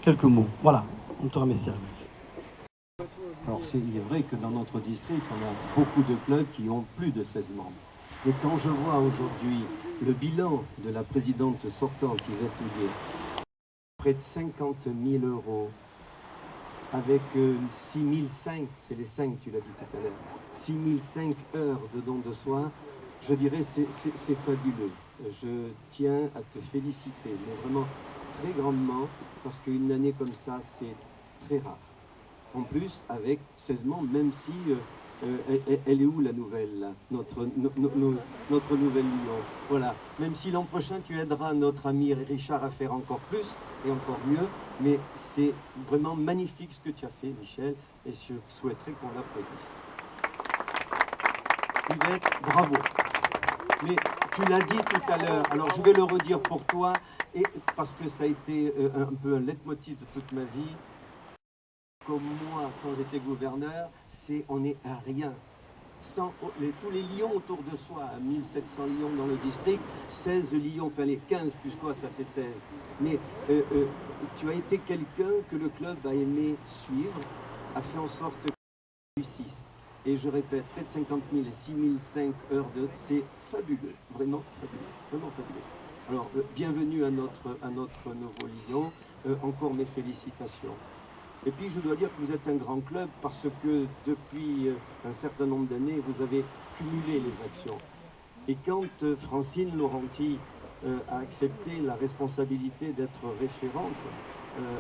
quelques mots. Voilà, on te remercie. Alors il est vrai que dans notre district, on a beaucoup de clubs qui ont plus de 16 membres. Mais quand je vois aujourd'hui le bilan de la présidente sortante, Yvette Houlier, près de 50 000 €, avec 6 500, c'est les 5, tu l'as dit tout à l'heure, 6 500 heures de dons de soi, je dirais c'est fabuleux. Je tiens à te féliciter, mais vraiment très grandement, parce qu'une année comme ça, c'est très rare. En plus, avec 16 membres, même si elle est où la nouvelle, là, notre nouvelle Lyon. Voilà. Même si l'an prochain, tu aideras notre ami Richard à faire encore plus et encore mieux, mais c'est vraiment magnifique ce que tu as fait, Michel, et je souhaiterais qu'on l'applaudisse. Yvette, bravo. Mais tu l'as dit tout à l'heure, alors je vais le redire pour toi, et parce que ça a été un peu un leitmotiv de toute ma vie. Comme moi, quand j'étais gouverneur, on est à rien. Tous les lions autour de soi, 1700 lions dans le district, 16 lions, enfin les 15 plus quoi, ça fait 16. Mais tu as été quelqu'un que le club a aimé suivre, a fait en sorte que réussisse. Et je répète, près de 50 000 et 6 500 heures c'est fabuleux, vraiment fabuleux, vraiment fabuleux. Alors, bienvenue à notre nouveau lion, encore mes félicitations. Et puis je dois dire que vous êtes un grand club parce que depuis un certain nombre d'années, vous avez cumulé les actions. Et quand Francine Laurenti a accepté la responsabilité d'être référente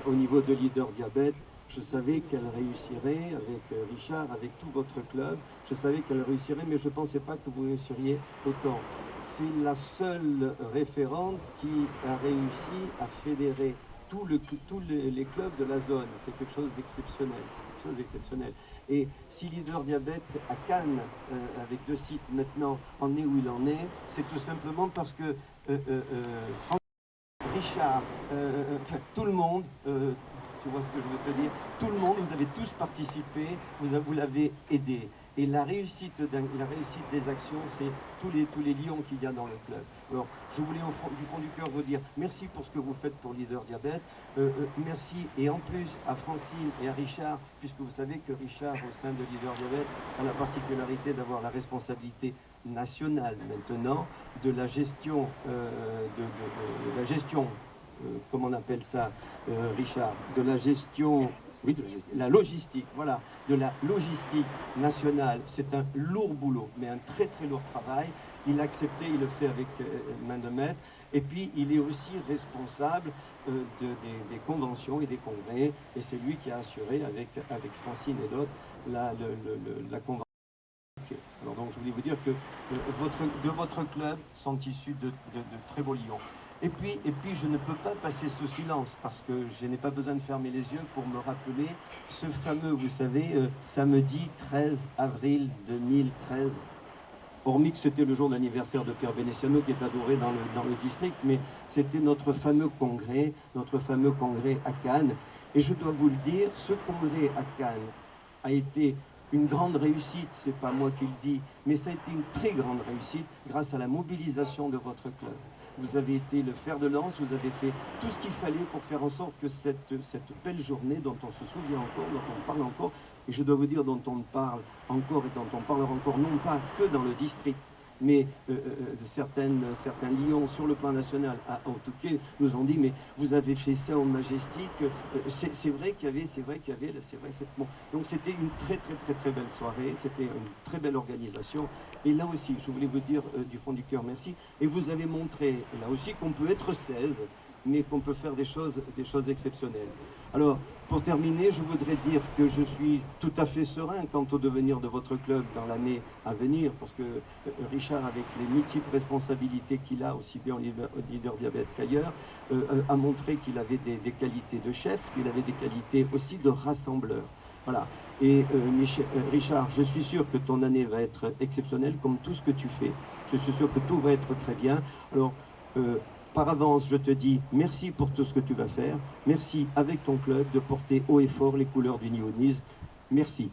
au niveau de leader diabète, je savais qu'elle réussirait avec Richard, avec tout votre club. Je savais qu'elle réussirait, mais je ne pensais pas que vous réussiriez autant. C'est la seule référente qui a réussi à fédérer tous les clubs de la zone. C'est quelque chose d'exceptionnel. Et si leader diabète à Cannes, avec 2 sites maintenant, en est où il en est, c'est tout simplement parce que Richard, enfin, tout le monde, tu vois ce que je veux te dire, tout le monde, vous avez tous participé, vous l'avez aidé. Et la réussite des actions, c'est tous les lions qu'il y a dans le club. Alors, je voulais du fond du cœur vous dire merci pour ce que vous faites pour Leader Diabète. Merci, et en plus à Francine et à Richard, puisque vous savez que Richard, au sein de Leader Diabète, a la particularité d'avoir la responsabilité nationale maintenant de la gestion, comment on appelle ça, Richard, de la gestion, oui, la logistique, voilà, de la logistique nationale. C'est un lourd boulot, mais un très très lourd travail. Il a accepté, il le fait avec main de maître. Et puis, il est aussi responsable des conventions et des congrès. Et c'est lui qui a assuré, avec Francine et d'autres, la convention. Alors donc, je voulais vous dire que de votre club sont issus de très beaux lions. Et puis, je ne peux pas passer sous silence, parce que je n'ai pas besoin de fermer les yeux pour me rappeler ce fameux, vous savez, samedi 13 avril 2013. Hormis que c'était le jour d'anniversaire de Pierre Vénétiano qui est adoré dans le district, mais c'était notre fameux congrès à Cannes. Et je dois vous le dire, ce congrès à Cannes a été une grande réussite, c'est pas moi qui le dis, mais ça a été une très grande réussite grâce à la mobilisation de votre club. Vous avez été le fer de lance, vous avez fait tout ce qu'il fallait pour faire en sorte que cette belle journée dont on se souvient encore, dont on parle encore, et je dois vous dire dont on parle encore et dont on parlera encore, non pas que dans le district, mais certains lions sur le plan national, en tout cas, nous ont dit, mais vous avez fait ça au Majestic, c'est vrai qu'il y avait, bon. Donc c'était une très belle soirée, c'était une très belle organisation, et là aussi, je voulais vous dire du fond du cœur merci, et vous avez montré, là aussi, qu'on peut être 16, mais qu'on peut faire des choses exceptionnelles. Alors, pour terminer, je voudrais dire que je suis tout à fait serein quant au devenir de votre club dans l'année à venir, parce que Richard, avec les multiples responsabilités qu'il a, aussi bien au leader diabète qu'ailleurs, a montré qu'il avait des qualités de chef, qu'il avait des qualités aussi de rassembleur. Voilà. Et Richard, je suis sûr que ton année va être exceptionnelle, comme tout ce que tu fais. Je suis sûr que tout va être très bien. Alors, par avance, je te dis merci pour tout ce que tu vas faire. Merci avec ton club de porter haut et fort les couleurs du New Nice. Merci.